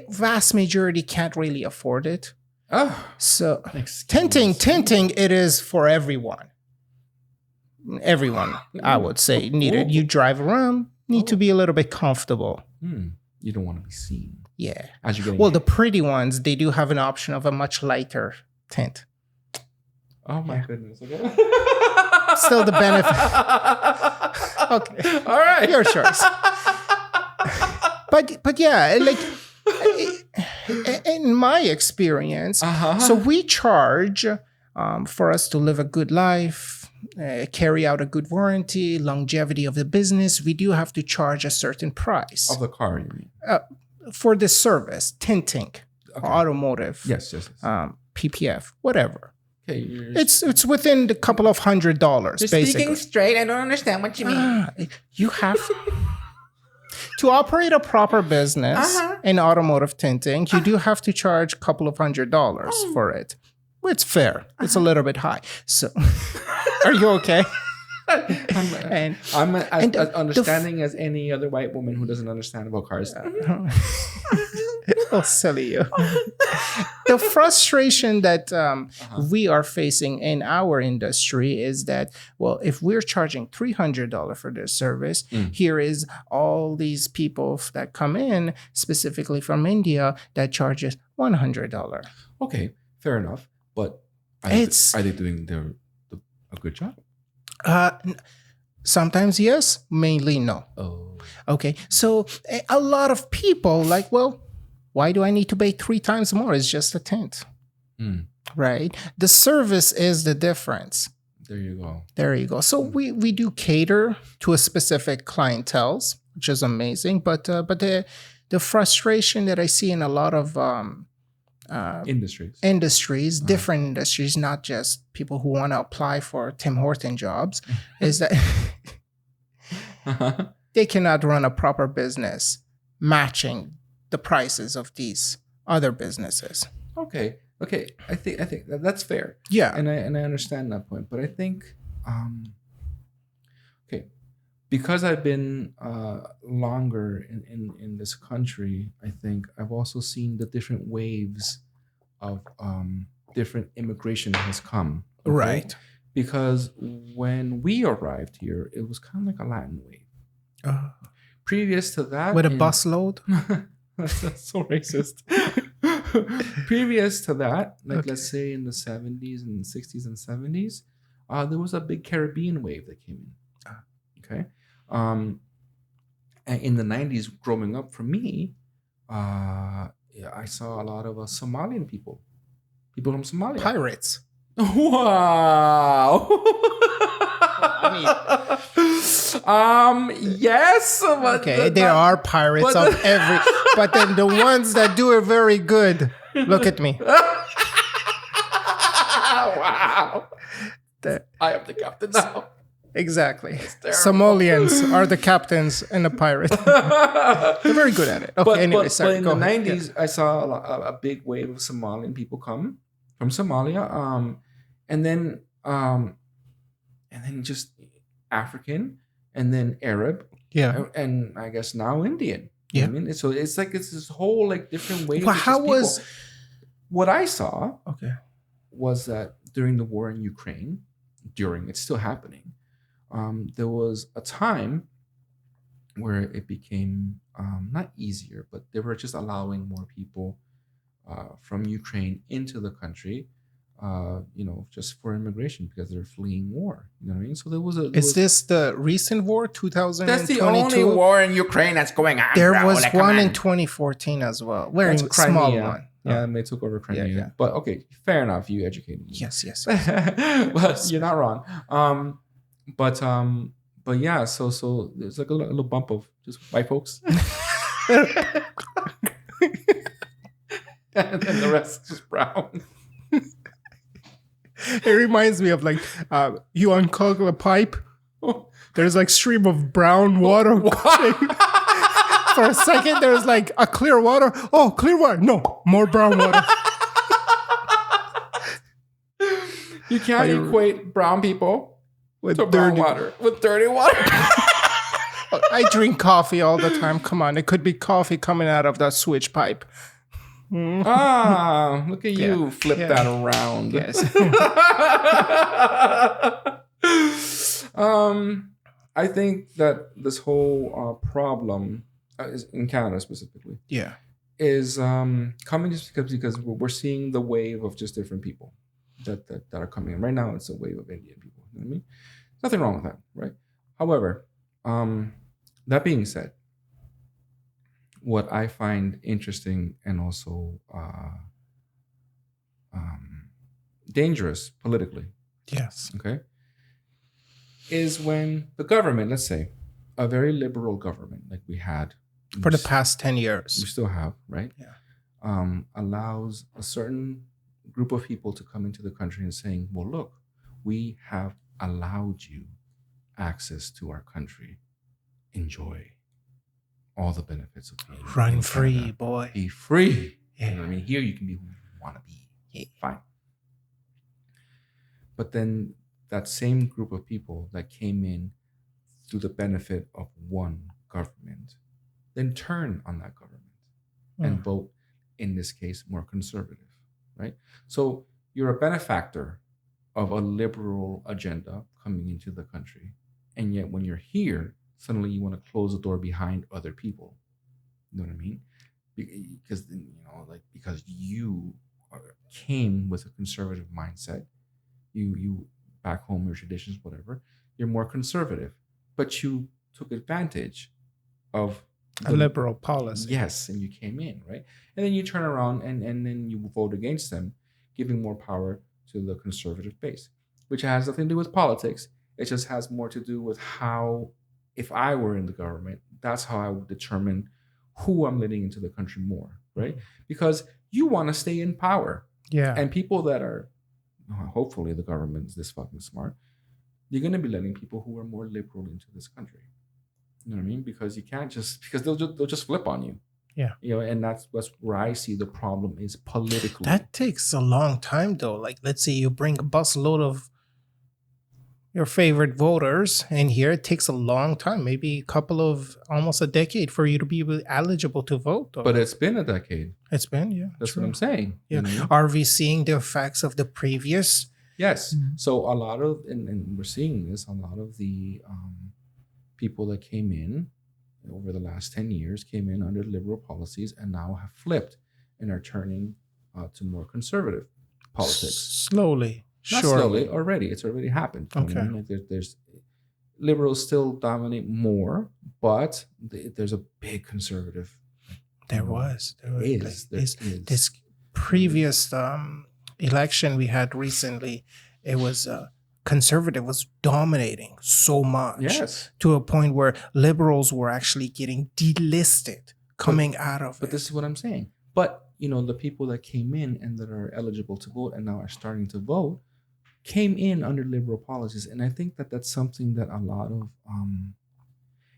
vast majority can't really afford it.
Oh,
So
excuse
tinting, it is for everyone. Everyone, I would say, needed. You drive around, need to be a little bit comfortable.
You don't want to be seen
Yeah.
as you're getting.
Well, the pretty ones, they do have an option of a much lighter tint.
oh my goodness. Okay.
Still the benefit. Okay.
All right.
Your choice. But yeah, like in my experience, so we charge for us to live a good life, carry out a good warranty, longevity of the business. We do have to charge a certain price
Of the car, you mean?
for this service, tinting, automotive,
Yes.
PPF, whatever.
Okay.
It's within the couple of $100s,
You're
basically.
speaking straight. I don't understand what you mean.
You have to operate a proper business in automotive tinting. You do have to charge a couple of $100s for it. It's fair. It's a little bit high. So, are you okay? And
I'm as
the
understanding as any other white woman who doesn't understand about cars.
oh, silly you. The frustration that we are facing in our industry is that, well, if we're charging $300 for this service, here is all these people that come in specifically from India that charges $100.
Okay, fair enough. But are they doing a good job?
Sometimes yes, mainly no.
Oh.
Okay, so a lot of people like, well, why do I need to pay 3 times more? It's just a tint, right? The service is the difference.
There you go.
There you go. So we do cater to a specific clientele, which is amazing. But the frustration that I see in a lot of
Industries.
different industries, not just people who want to apply for Tim Hortons jobs, is that they cannot run a proper business matching the prices of these other businesses.
Okay. I think that's fair.
Yeah.
And I understand that point, but I think because I've been longer in this country, I think I've also seen the different waves of different immigration has come. Okay?
Right.
Because when we arrived here, it was kind of like a Latin wave. Previous to that,
With a bus load?
That's so racist. Previous to that, let's say in the 70s and 60s and 70s, there was a big Caribbean wave that came in. Okay. And in the 90s, growing up for me, I saw a lot of Somalian people from Somalia.
Pirates.
Wow. Yes. But
Okay, there are pirates of every, but then the ones that do it very good. Look at me.
Wow.
The-
I am the captain now.
exactly.
terrible.
Somalians are the captains and the pirates. They're very good at it. Okay, anyway, sorry.
But in
Go
the
ahead.
90s, I saw a big wave of Somalian people come from Somalia, and then just African, and then Arab,
Yeah.
and I guess now Indian.
Yeah.
I mean, so it's like it's this whole like different wave.
Well,
of just
how
people.
was?
What I saw
Okay.
was that during the war in Ukraine, it's still happening. There was a time where it became not easier, but they were just allowing more people from Ukraine into the country, just for immigration because they're fleeing war. You know what I mean? So there was
Is this the recent war, 2022?
That's the only war in Ukraine that's going on.
There
bro.
was
Like, come
one in
on.
2014 as well. Very
That's
small
Crimea.
one.
Yeah, and they took over Crimea.
yeah.
But okay, fair enough. You educated me.
Yes, yes.
But you're not wrong. But yeah, so there's like a little bump of just white folks. And then the rest is just brown.
It reminds me of like you unclog a pipe. There's like stream of brown water. For a second, there's like a clear water. Oh, clear water. No, more brown water.
You can't equate brown people
With
to brown
dirty
water with dirty water.
I drink coffee all the time. Come on, it could be coffee coming out of that switch pipe.
Ah, look at you flip
Yeah.
that around.
Yes.
I think that this whole problem is in Canada specifically
Yeah.
is coming just because we're seeing the wave of just different people that are coming in right now. It's a wave of Indian people. You know what I mean? Nothing wrong with that, right? However, that being said, what I find interesting and also dangerous politically,
Yes.
okay, is when the government, let's say, a very liberal government like we had
For the past 10
we
years.
still have, right?
Yeah.
Allows a certain group of people to come into the country and saying, well, look, we have allowed you access to our country. Enjoy all the benefits of being
Run
in
free,
Canada.
boy.
Be free.
Yeah.
You know what I mean? Here you can be who you want to be.
Yeah.
Fine. But then that same group of people that came in through the benefit of one government then turn on that government and vote, in this case, more conservative, right? So you're a benefactor of a liberal agenda coming into the country. And yet when you're here, suddenly you want to close the door behind other people. You know what I mean? Because, because you came with a conservative mindset, you back home, your traditions, whatever, you're more conservative, but you took advantage of
A liberal policy.
Yes, and you came in, right? And then you turn around and then you vote against them, giving more power to the conservative base, which has nothing to do with politics. It just has more to do with how, if I were in the government, that's how I would determine who I'm letting into the country more, right? Because you want to stay in power.
Yeah.
And people that are, hopefully the government is this fucking smart, you're going to be letting people who are more liberal into this country. You know what I mean? Because you can't because they'll just flip on you.
Yeah.
And that's where I see the problem is politically.
That takes a long time, though. Like, let's say you bring a busload of your favorite voters in here. It takes a long time, maybe almost a decade for you to be eligible to vote. Though.
But it's been a decade.
It's been, yeah.
That's
true.
what I'm saying.
Yeah.
You know?
Are we seeing the effects of the previous?
Yes. So a lot of, and we're seeing this, a lot of the people that came in over the last 10 years came in under liberal policies and now have flipped and are turning to more conservative politics.
Slowly.
Not
Surely.
slowly, already. It's already happened. You know what I
Okay.
mean? Like there's liberals still dominate more, but there's a big conservative.
There was.
There is.
This previous election we had recently, it was conservative was dominating so much.
Yes.
To a point where liberals were actually getting delisted coming out of
But
it.
this is what I'm saying. But, the people that came in and that are eligible to vote and now are starting to vote came in under liberal policies. And I think that that's something that a lot of,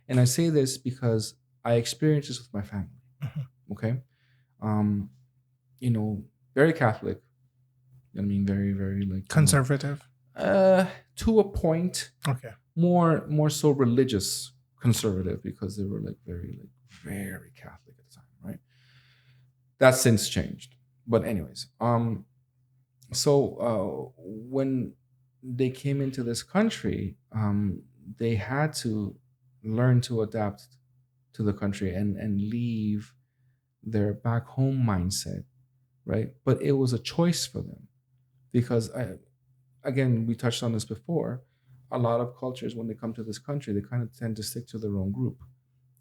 and I say this because I experienced this with my family. Okay. Very Catholic. I mean, very, very like
Conservative.
To a point.
Okay.
More so religious conservative because they were like very Catholic at the time, right? That's since changed. But anyways, so when they came into this country, they had to learn to adapt to the country and leave their back home mindset, right? But it was a choice for them because, again, we touched on this before, a lot of cultures, when they come to this country, they kind of tend to stick to their own group.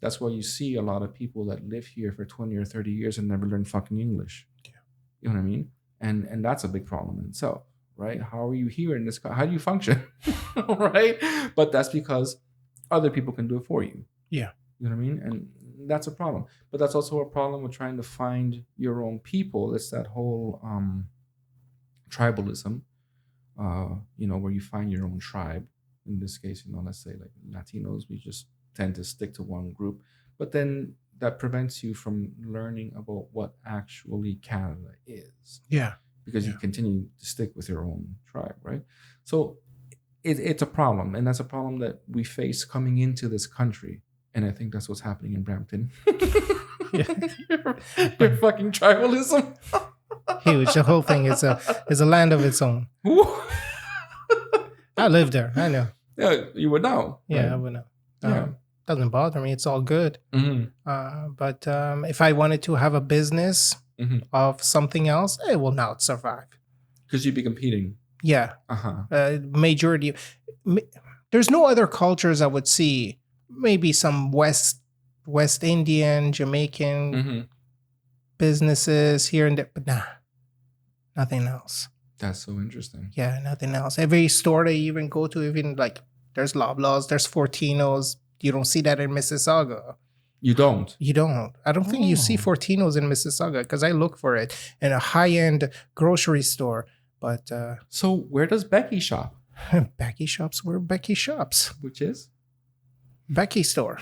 That's why you see a lot of people that live here for 20 or 30 years and never learn fucking English. Yeah. You know what I mean? And that's a big problem in itself, right? How are you here in this? How do you function? Right? But that's because other people can do it for you.
Yeah.
You know what I mean? And that's a problem. But that's also a problem with trying to find your own people. It's that whole tribalism, where you find your own tribe. In this case, let's say like Latinos, we just tend to stick to one group. But then that prevents you from learning about what actually Canada is.
Yeah.
Because you continue to stick with your own tribe, right? So it's a problem. And that's a problem that we face coming into this country. And I think that's what's happening in Brampton. Your fucking tribalism.
Huge. The whole thing is a land of its own. I live there. I know.
Yeah, you would know.
Yeah,
right?
I would know.
Yeah.
Doesn't bother me. It's all good.
Mm-hmm.
But if I wanted to have a business of something else, it will not survive.
Because you'd be competing.
Yeah. Majority. There's no other cultures I would see. Maybe some West Indian, Jamaican businesses here and there, but nah, nothing else.
That's so interesting.
Yeah, nothing else. Every store they even go to, even like there's Loblaws, there's Fortinos. You don't see that in Mississauga.
You don't?
You don't. I don't think you see Fortinos in Mississauga because I look for it in a high-end grocery store. But
so where does Becky shop?
Becky shops where Becky shops.
Which is?
Becky store.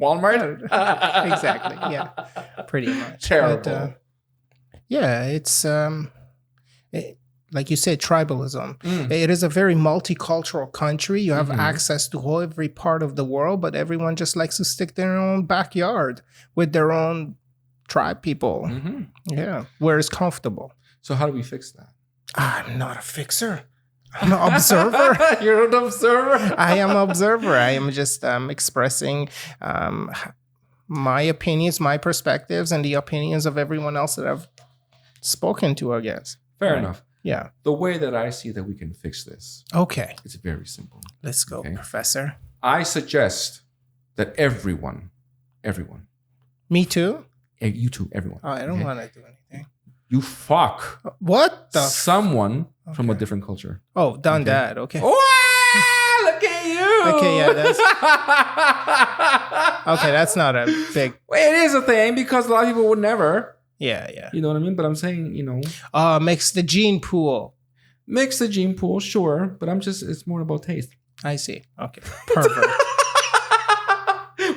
Walmart?
Exactly. Yeah. Pretty much.
Terrible.
But, yeah, it's like you said, tribalism. It is a very multicultural country. You have access to every part of the world, but everyone just likes to stick to their own backyard with their own tribe people. Yeah, where it's comfortable.
So how do we fix that?
I'm not a fixer. I'm an observer.
You're an observer?
I am an observer. I am just expressing my opinions, my perspectives, and the opinions of everyone else that I've spoken to, I guess.
Fair enough.
Yeah.
The way that I see that we can fix this,
Okay.
it's very simple.
Let's go,
Okay.
Professor.
I suggest that everyone,
Me too?
you too, everyone.
Oh, I don't
okay?
want to do anything.
You fuck
What the?
someone from a different culture.
Oh, done
Okay.
that. Okay.
Wow, look at you.
Okay, yeah, that's okay. That's not a big.
It is a thing because a lot of people would never.
Yeah, yeah.
You know what I mean? But I'm saying,
Mix the gene pool.
mix the gene pool, sure. But it's more about taste.
I see. Okay, perfect.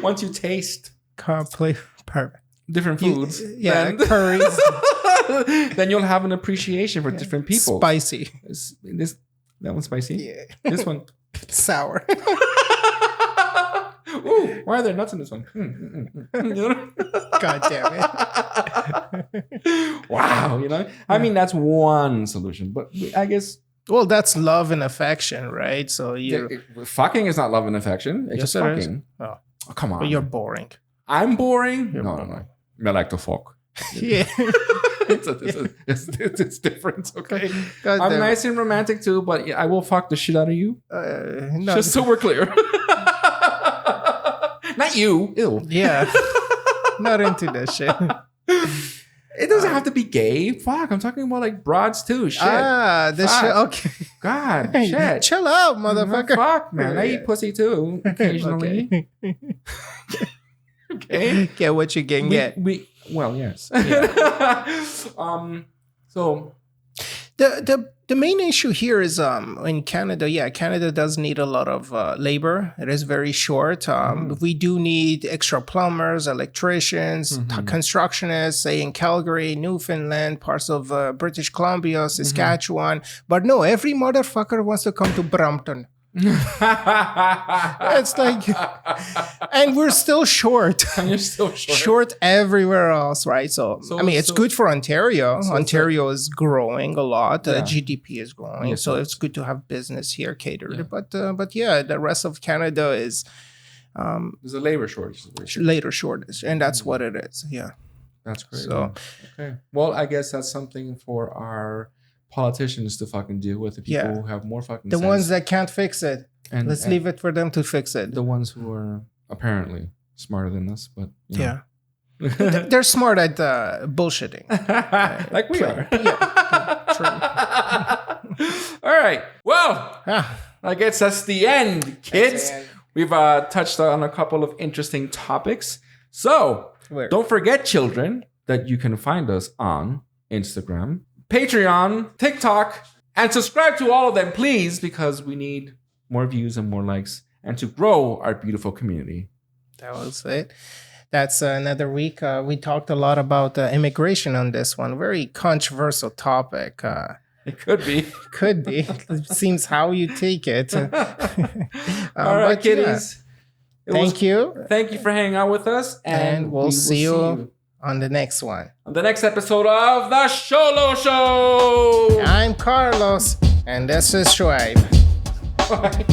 Once you taste
Complete perfect.
different foods,
Yeah,
then,
curries.
then you'll have an appreciation for different people.
Spicy.
That one's spicy.
Yeah.
This one.
Sour.
Ooh, why are there nuts in this one? You know?
God damn it.
Wow, I mean, that's one solution, but I guess
Well, that's love and affection, right? So
fucking is not love and affection. It's
Yes,
just
it is.
fucking.
Oh,
Oh, come on.
but you're boring.
I'm boring?
You're
No.
boring.
I like to fuck.
Yeah.
It's different, okay?
God
I'm
damn it.
nice and romantic too, but I will fuck the shit out of you.
No,
Just so we're clear. Not you. Ew.
yeah. Not into that shit.
It doesn't have to be gay. Fuck, I'm talking about like broads too. Shit.
Okay.
God, shit.
Chill out, motherfucker.
Fuck, man. I eat pussy too occasionally. Okay.
Get what you can get.
Well, yes. So
the main issue here is in Canada. Yeah, Canada does need a lot of labor. It is very short. We do need extra plumbers, electricians, constructionists. Say in Calgary, Newfoundland, parts of British Columbia, Saskatchewan. But no, every motherfucker wants to come to Brampton. It's like, and we're still short.
And you're still short.
Short everywhere else, right? So I mean, it's good for Ontario. Ontario is growing a lot. GDP is growing, so it's good to have business here catered.
Yeah.
But yeah, the rest of Canada is
there's a labor shortage.
labor shortage, and that's what it is. Yeah,
That's great.
So
okay, well, I guess that's something for our politicians to fucking deal with. The people who have more fucking
the
sense.
ones that can't fix it.
And
Let's leave it for them to fix it.
The ones who are apparently smarter than us, but you know.
They're smart at bullshitting.
Like we are.
True.
All right. Well, I guess that's the end, kids.
the end.
We've touched on a couple of interesting topics. So don't forget, children, that you can find us on Instagram, Patreon, TikTok, and subscribe to all of them, please, because we need more views and more likes and to grow our beautiful community.
That was it. That's another week. We talked a lot about immigration on this one. Very controversial topic.
It could be.
Could be. It seems how you take it.
All right, kiddies.
Thank you.
Thank you for hanging out with us.
And we'll see you on the next one.
On the next episode of the ShoLo Show.
I'm Carlos, and this is Shoeib.
Bye.